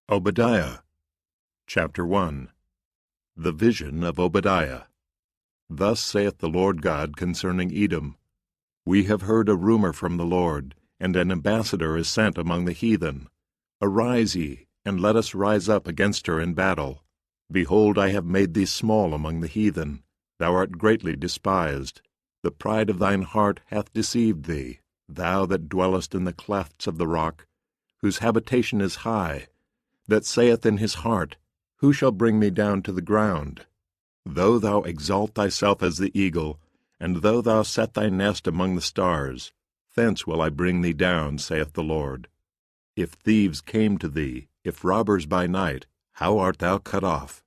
Obadiah Chapter 1. The vision of Obadiah. Thus saith the Lord God concerning Edom, We have heard a rumor from the Lord, and an ambassador is sent among the heathen. Arise ye, and let us rise up against her in battle. Behold, I have made thee small among the heathen. Thou art greatly despised. The pride of thine heart hath deceived thee, thou that dwellest in the clefts of the rock, whose habitation is high, that saith in his heart, Who shall bring me down to the ground? Though thou exalt thyself as the eagle, and though thou set thy nest among the stars, thence will I bring thee down, saith the Lord. If thieves came to thee, if robbers by night, how art thou cut off?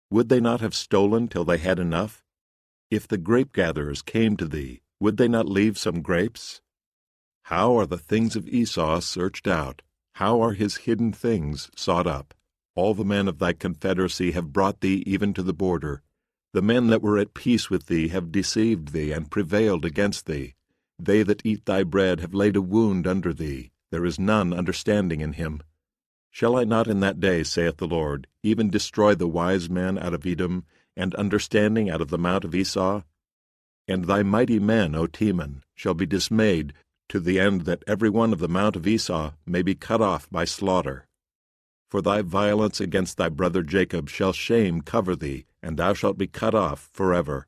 Would they not have stolen till they had enough? If the grape-gatherers came to thee, would they not leave some grapes? How are the things of Esau searched out? How are his hidden things sought up? All the men of thy confederacy have brought thee even to the border. The men that were at peace with thee have deceived thee and prevailed against thee. They that eat thy bread have laid a wound under thee. There is none understanding in him. Shall I not in that day, saith the Lord, even destroy the wise men out of Edom, and understanding out of the mount of Esau? And thy mighty men, O Teman, shall be dismayed, to the end that every one of the mount of Esau may be cut off by slaughter. For thy violence against thy brother Jacob shall shame cover thee, and thou shalt be cut off forever.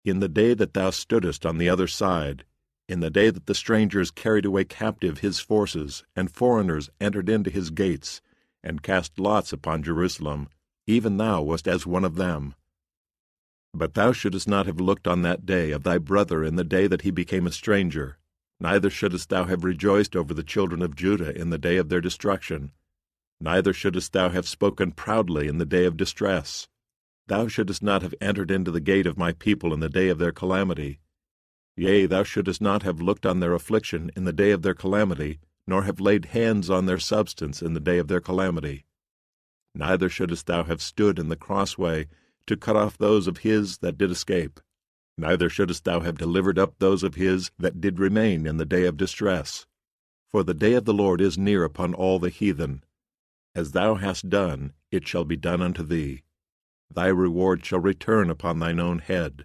In the day that thou stoodest on the other side, in the day that the strangers carried away captive his forces, and foreigners entered into his gates, and cast lots upon Jerusalem, even thou wast as one of them. But thou shouldest not have looked on that day of thy brother in the day that he became a stranger, neither shouldest thou have rejoiced over the children of Judah in the day of their destruction, neither shouldest thou have spoken proudly in the day of distress. Thou shouldest not have entered into the gate of my people in the day of their calamity. Yea, thou shouldest not have looked on their affliction in the day of their calamity, nor have laid hands on their substance in the day of their calamity. Neither shouldest thou have stood in the crossway to cut off those of his that did escape. Neither shouldest thou have delivered up those of his that did remain in the day of distress. For the day of the Lord is near upon all the heathen. As thou hast done, it shall be done unto thee. Thy reward shall return upon thine own head.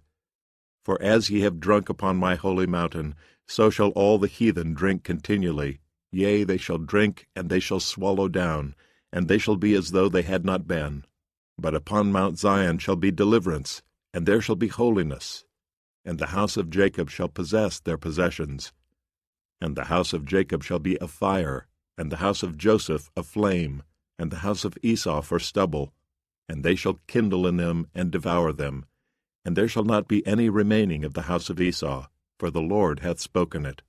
For as ye have drunk upon my holy mountain, so shall all the heathen drink continually. Yea, they shall drink, and they shall swallow down, and they shall be as though they had not been. But upon Mount Zion shall be deliverance, and there shall be holiness. And the house of Jacob shall possess their possessions. And the house of Jacob shall be a fire, and the house of Joseph a flame, and the house of Esau for stubble. And they shall kindle in them and devour them. And there shall not be any remaining of the house of Esau, for the Lord hath spoken it.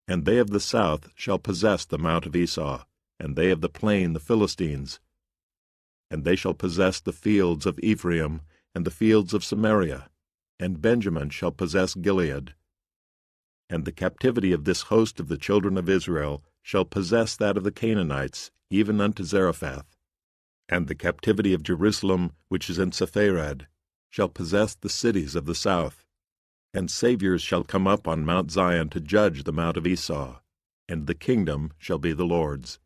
And they of the south shall possess the mount of Esau, and they of the plain the Philistines. And they shall possess the fields of Ephraim, and the fields of Samaria, and Benjamin shall possess Gilead. And the captivity of this host of the children of Israel shall possess that of the Canaanites, even unto Zarephath. And the captivity of Jerusalem, which is in Sepharad, shall possess the cities of the south. And saviors shall come up on Mount Zion to judge the mount of Esau, and the kingdom shall be the Lord's.